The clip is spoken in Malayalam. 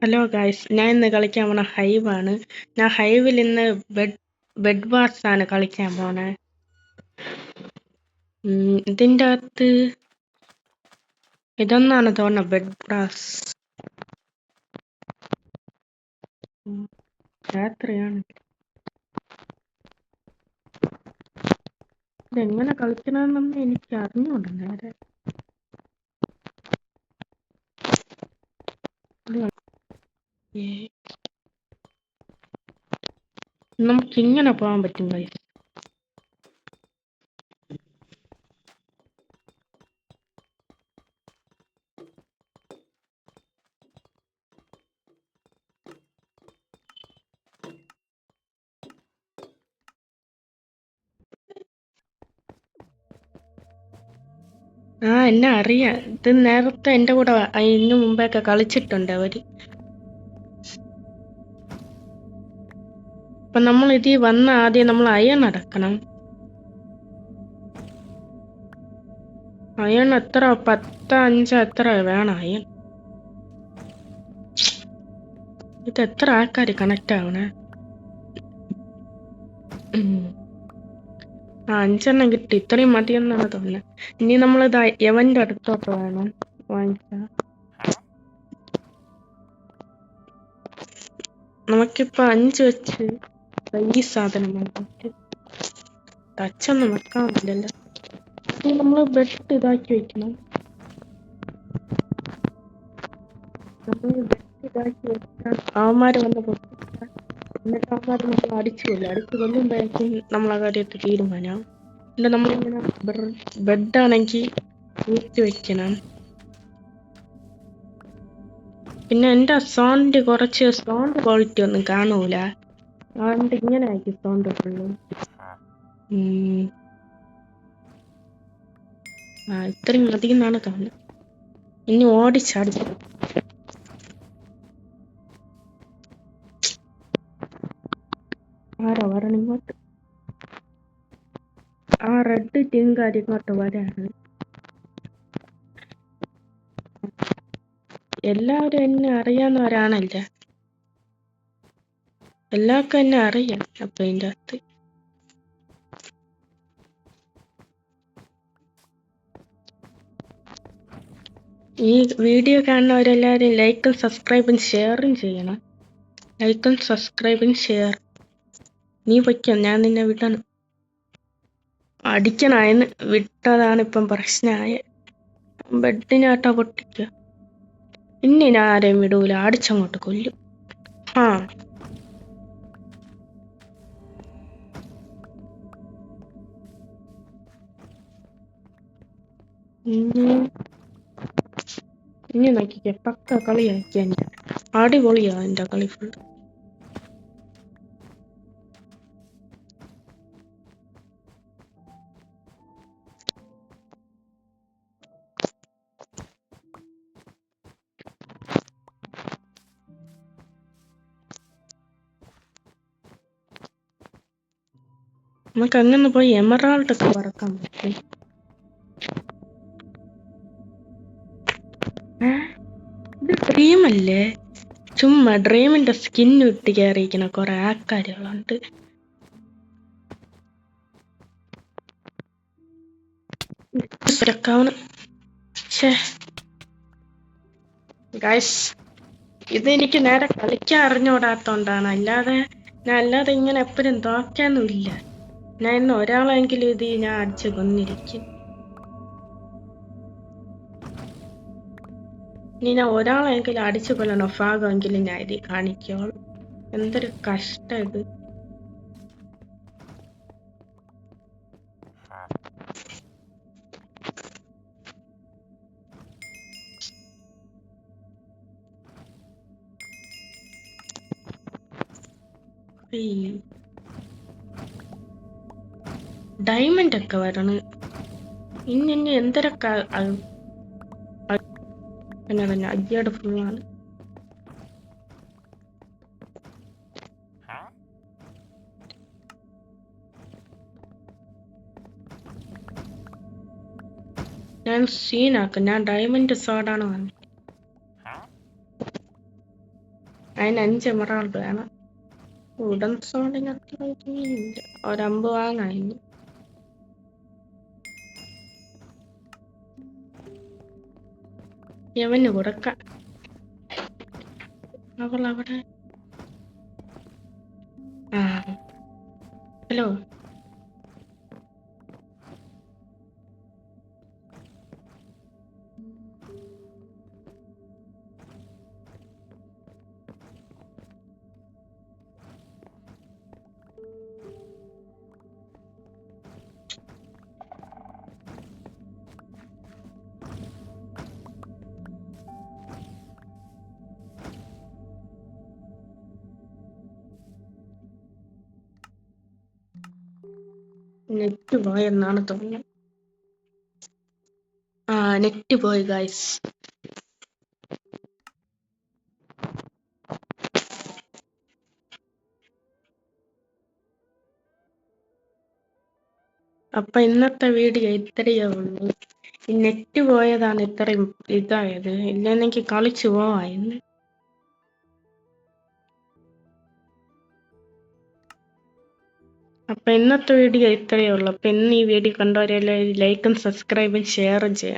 ഹലോ ഗായ്സ്, ഞാൻ ഇന്ന് കളിക്കാൻ പോണ ഹൈവാണ്. ഞാൻ ഹൈവിൽ ഇന്ന് ബെഡ് വാർസ് ആണ് കളിക്കാൻ പോണേ. ഇതിൻ്റെ അകത്ത് ഇതൊന്നാണ് തോന്നുന്നത്, ബെഡ് വാർസ്. രാത്രിയാണ്. ഇതെങ്ങനെ കളിക്കണമെന്നൊന്നും എനിക്ക് അറിഞ്ഞൂടാ നേരെ. നമുക്ക് ഇങ്ങനെ പോകാൻ പറ്റും ഗായ്സ്. എന്നെ അറിയാം. ഇത് നേരത്തെ എൻ്റെ കൂടെ ഇതിനു മുമ്പൊക്കെ കളിച്ചിട്ടുണ്ട് അവര്. അപ്പൊ നമ്മൾ ഇതിൽ വന്ന ആദ്യം നമ്മൾ അയൺ അടക്കണം. അയൺ എത്ര 10, 5 എത്ര വേണം അയൺ? ഇത് എത്ര ആൾക്കാർ കണക്ട് ആവണേ? 5 കിട്ടി. ഇത്രയും മതിയെന്നാണ് തോന്നുന്നത്. ഇനി നമ്മളിത് എവന്റെ അടുത്തോട്ട് വേണം വാങ്ങിക്കാം. നമുക്കിപ്പോ 5 വെച്ച് ഈ സാധനം ടച്ചൊന്നും വെക്കാൻ പറ്റില്ലല്ലോ. ഇനി നമ്മള് ബെഡ് ഇതാക്കി വെക്കണം. അവന്മാര് വന്ന് പൊട്ടിക്കാം. എന്നിട്ട് അവന്മാര് നമ്മൾ അടിച്ചു കൊല്ലുമ്പോഴേക്കും നമ്മളെ കാര്യത്ത് തീരുമാനം. എന്നിട്ട് നമ്മളിങ്ങനെ ബെഡാണെങ്കിൽ ഊറ്റി വെക്കണം. പിന്നെ എൻ്റെ സൗണ്ട് കുറച്ച് സൗണ്ട് ക്വാളിറ്റി ഒന്നും കാണൂല. അതുകൊണ്ട് ഇങ്ങനെ ആയിരിക്കും സൗണ്ട് ഫുള്ള്. ഇത്രയും മതി എന്നാണ് തോന്നുന്നത്. ഇനി ഓടിച്ചാടി ആരാ വരണം ഇങ്ങോട്ട്? ആ റെഡ് ടിങ്കാർ ഇങ്ങോട്ട് വരാണ്. എല്ലാവരും എന്നെ അറിയാവുന്നവരാണല്ലേ. എല്ലാവർക്കും എന്നെ അറിയാം. അപ്പൊ ഇതിൻ്റെ അകത്ത് ഈ വീഡിയോ കാണുന്നവരെല്ലാവരും ലൈക്കും സബ്സ്ക്രൈബും ഷെയറും ചെയ്യണം. ലൈക്കും സബ്സ്ക്രൈബും ഷെയർ. നീ പൊയ്ക്കോ, ഞാൻ നിന്നെ വിടണം. അടിക്കണായെന്ന് വിട്ടതാണ് ഇപ്പം പ്രശ്നമായ. ബെഡിനാട്ടാ പൊട്ടിക്കുക. ഇനി ഞാൻ ആരെയും വിടൂല, അടിച്ചങ്ങോട്ട് കൊല്ലും. ഇനി നോക്കിക്കേ, പക്ക കളിയാക്കി. എൻ്റെ അടിപൊളിയാ എൻ്റെ കളി ഫുൾ. നമുക്ക് അങ്ങനെ പോയി എമറാൾഡ് ഒക്കെ പറക്കാൻ പറ്റും. ഇത് ഡ്രീമല്ലേ? ചുമ്മാ ഡ്രീമിന്റെ സ്കിൻ ഇട്ട് കയറിയിരിക്കുന്ന കുറെ ആൾക്കാരുകളുണ്ട്. ഇതെനിക്ക് നേരെ കളിക്കാൻ അറിഞ്ഞോടാത്തോണ്ടാണ്. അല്ലാതെ ഇങ്ങനെ എപ്പോഴും തോക്കാനുമില്ല. ഞാൻ ഇന്ന് ഒരാളെങ്കിലും ഇത് ഞാൻ അടിച്ച് കൊന്നിരിക്കും. ഇനി ഞാൻ ഒരാളെങ്കിലും അടിച്ചു കൊല്ലണോ ഭാഗമെങ്കിലും ഞാൻ ഇത് കാണിക്കോളൂ. എന്തൊരു കഷ്ടം ഇത്. ഡയമണ്ട് ഒക്കെ വരണം. ഇനി എന്തൊക്കെ തന്നെ അയ്യാട് ഫുള്ളാണ്. ഞാൻ സീനാക്കും. ഞാൻ ഡയമണ്ട് സോഡാണ് വന്നത്. അതിന് 5 എമറാൾഡ് വേണം. ഉടൻ സോണിന് അത്ര ഇല്ല. ഒരമ്പ് വാങ്ങായിരുന്നു. യവന് കൊടുക്കാം. അവൾ അവിടെ. ആ ഹലോ. നെറ്റ് പോയെന്നാണ് തോന്നുന്നത്. നെറ്റ് പോയി ഗൈസ്. അപ്പൊ ഇന്നത്തെ വീഡിയോ ഇത്രയേ ഉള്ളൂ. ഈ നെറ്റ് പോയതാണ് ഇത്രയും ഇതായത്. ഇല്ലെന്നെങ്കിൽ കളിച്ചു പോവായിരുന്നു. അപ്പൊ ഇന്നത്തെ വീഡിയോ ഇത്രയേ ഉള്ളൂ. അപ്പൊ ഇന്ന് ഈ വീഡിയോ കണ്ടവരെല്ലാം ലൈക്കും സബ്സ്ക്രൈബും ഷെയറും ചെയ്യാം.